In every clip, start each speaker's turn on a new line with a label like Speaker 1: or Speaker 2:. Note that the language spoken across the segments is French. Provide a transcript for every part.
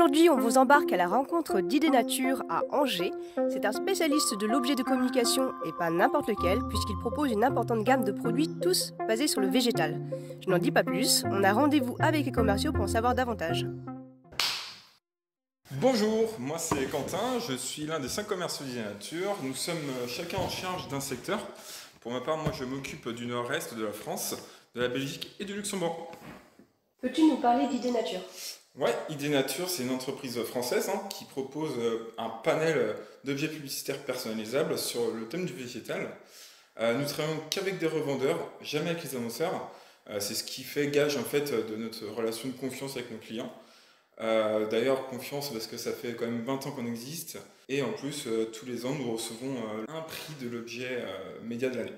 Speaker 1: Aujourd'hui, on vous embarque à la rencontre d'Idénature à Angers. C'est un spécialiste de l'objet de communication et pas n'importe lequel, puisqu'il propose une importante gamme de produits, tous basés sur le végétal. Je n'en dis pas plus, on a rendez-vous avec les commerciaux pour en savoir davantage.
Speaker 2: Bonjour, moi c'est Quentin, je suis l'un des 5 commerciaux d'Idénature. Nous sommes chacun en charge d'un secteur. Pour ma part, moi je m'occupe du nord-est de la France, de la Belgique et du Luxembourg.
Speaker 1: Peux-tu nous parler d'Idénature ?
Speaker 2: Ouais, Idénature, c'est une entreprise française qui propose un panel d'objets publicitaires personnalisables sur le thème du végétal. Nous travaillons qu'avec des revendeurs, jamais avec les annonceurs. C'est ce qui fait gage en fait de notre relation de confiance avec nos clients. D'ailleurs, confiance parce que ça fait quand même 20 ans qu'on existe. Et en plus, tous les ans, nous recevons un prix de l'objet média de l'année.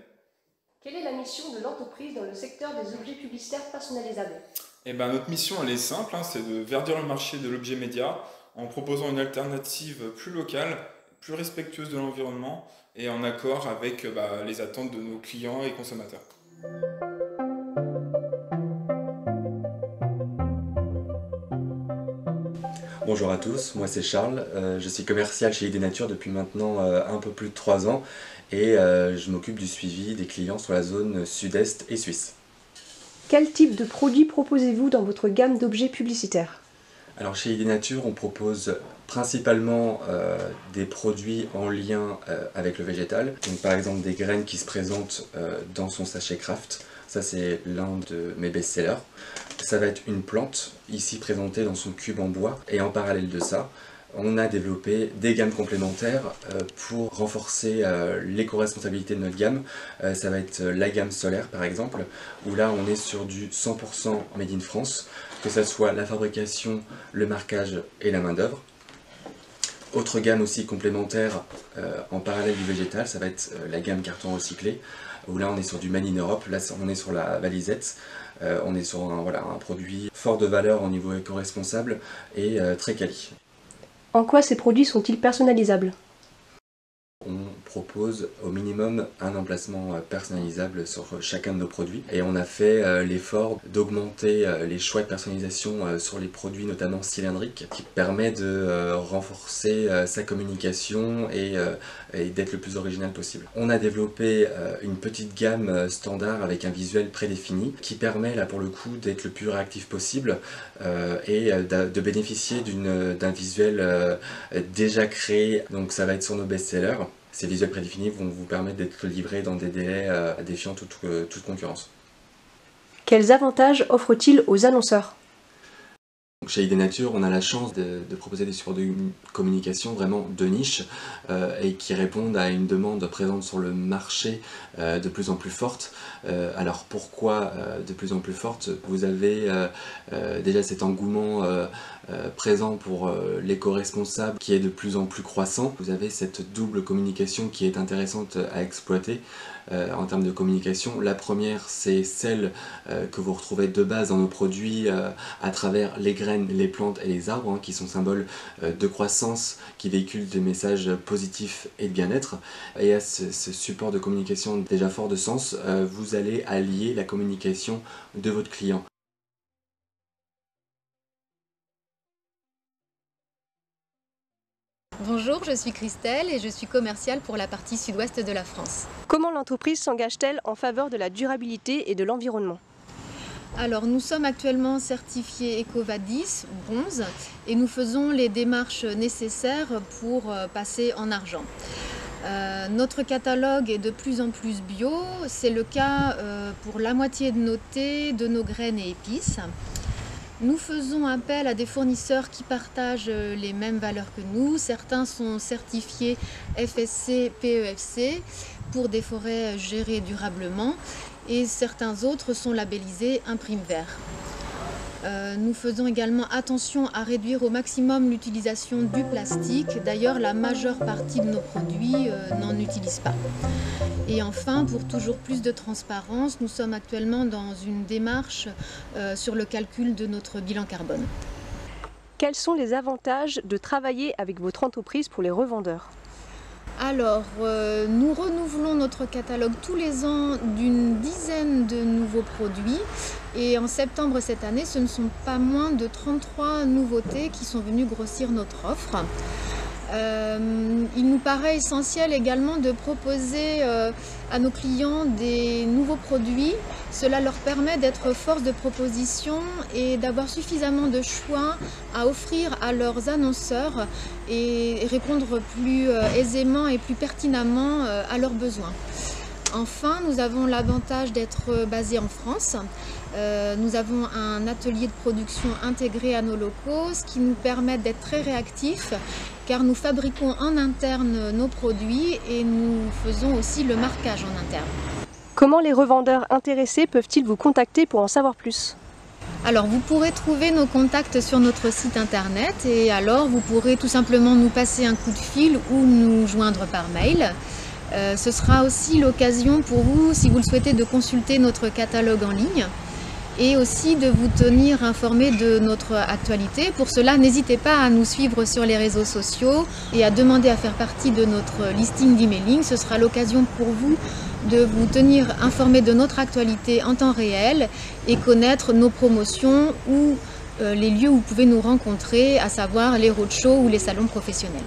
Speaker 1: Quelle est la mission de l'entreprise dans le secteur des objets publicitaires personnalisables ?
Speaker 2: Eh ben, notre mission, elle est simple, c'est de verdir le marché de l'objet média en proposant une alternative plus locale, plus respectueuse de l'environnement et en accord avec les attentes de nos clients et consommateurs.
Speaker 3: Bonjour à tous, moi c'est Charles, je suis commercial chez Idénature depuis maintenant un peu plus de 3 ans et je m'occupe du suivi des clients sur la zone sud-est et suisse.
Speaker 1: Quel type de produits proposez-vous dans votre gamme d'objets publicitaires ?
Speaker 3: Alors chez Idénature on propose principalement des produits en lien avec le végétal, donc par exemple des graines qui se présentent dans son sachet Craft. Ça c'est l'un de mes best-sellers. Ça va être une plante, ici présentée dans son cube en bois. Et en parallèle de ça, on a développé des gammes complémentaires pour renforcer l'éco-responsabilité de notre gamme. Ça va être la gamme solaire par exemple, où là on est sur du 100% made in France, que ce soit la fabrication, le marquage et la main d'œuvre. Autre gamme aussi complémentaire en parallèle du végétal, ça va être la gamme carton recyclé, où là on est sur du Made in Europe, là on est sur la valisette, on est sur un produit fort de valeur au niveau éco-responsable et très quali.
Speaker 1: En quoi ces produits sont-ils personnalisables ?
Speaker 3: On propose au minimum un emplacement personnalisable sur chacun de nos produits et on a fait l'effort d'augmenter les choix de personnalisation sur les produits notamment cylindriques qui permet de renforcer sa communication et d'être le plus original possible. On a développé une petite gamme standard avec un visuel prédéfini qui permet là pour le coup d'être le plus réactif possible et de bénéficier d'un visuel déjà créé, donc ça va être sur nos best-sellers. Ces visuels prédéfinis vont vous permettre d'être livrés dans des délais défiant toute concurrence.
Speaker 1: Quels avantages offre-t-il aux annonceurs ?
Speaker 3: Chez Idénature, on a la chance de proposer des supports de communication vraiment de niche et qui répondent à une demande présente sur le marché de plus en plus forte. Alors pourquoi de plus en plus forte ? Vous avez déjà cet engouement présent pour l'éco-responsable qui est de plus en plus croissant. Vous avez cette double communication qui est intéressante à exploiter en termes de communication. La première, c'est celle que vous retrouvez de base dans nos produits à travers les graines, les plantes et les arbres qui sont symboles de croissance, qui véhiculent des messages positifs et de bien-être. Et à ce support de communication déjà fort de sens, vous allez allier la communication de votre client.
Speaker 4: Bonjour, je suis Christelle et je suis commerciale pour la partie sud-ouest de la France.
Speaker 1: Comment l'entreprise s'engage-t-elle en faveur de la durabilité et de l'environnement ?
Speaker 4: Alors nous sommes actuellement certifiés EcoVadis bronze et nous faisons les démarches nécessaires pour passer en argent. Notre catalogue est de plus en plus bio, c'est le cas pour la moitié de nos thés, de nos graines et épices. Nous faisons appel à des fournisseurs qui partagent les mêmes valeurs que nous. Certains sont certifiés FSC, PEFC pour des forêts gérées durablement et certains autres sont labellisés Imprime Vert. Nous faisons également attention à réduire au maximum l'utilisation du plastique. D'ailleurs, la majeure partie de nos produits n'en utilise pas. Et enfin, pour toujours plus de transparence, nous sommes actuellement dans une démarche sur le calcul de notre bilan carbone.
Speaker 1: Quels sont les avantages de travailler avec votre entreprise pour les revendeurs ?
Speaker 4: Alors, nous renouvelons notre catalogue tous les ans d'une dizaine de nouveaux produits et en septembre cette année, ce ne sont pas moins de 33 nouveautés qui sont venues grossir notre offre. Il nous paraît essentiel également de proposer à nos clients des nouveaux produits. Cela leur permet d'être force de proposition et d'avoir suffisamment de choix à offrir à leurs annonceurs et répondre plus aisément et plus pertinemment à leurs besoins. Enfin, nous avons l'avantage d'être basés en France. Nous avons un atelier de production intégré à nos locaux, ce qui nous permet d'être très réactifs car nous fabriquons en interne nos produits et nous faisons aussi le marquage en interne.
Speaker 1: Comment les revendeurs intéressés peuvent-ils vous contacter pour en savoir plus ?
Speaker 4: Alors vous pourrez trouver nos contacts sur notre site internet et alors vous pourrez tout simplement nous passer un coup de fil ou nous joindre par mail. Ce sera aussi l'occasion pour vous, si vous le souhaitez, de consulter notre catalogue en ligne et aussi de vous tenir informé de notre actualité. Pour cela, n'hésitez pas à nous suivre sur les réseaux sociaux et à demander à faire partie de notre listing d'emailing. Ce sera l'occasion pour vous de vous tenir informé de notre actualité en temps réel et connaître nos promotions ou les lieux où vous pouvez nous rencontrer, à savoir les roadshows ou les salons professionnels.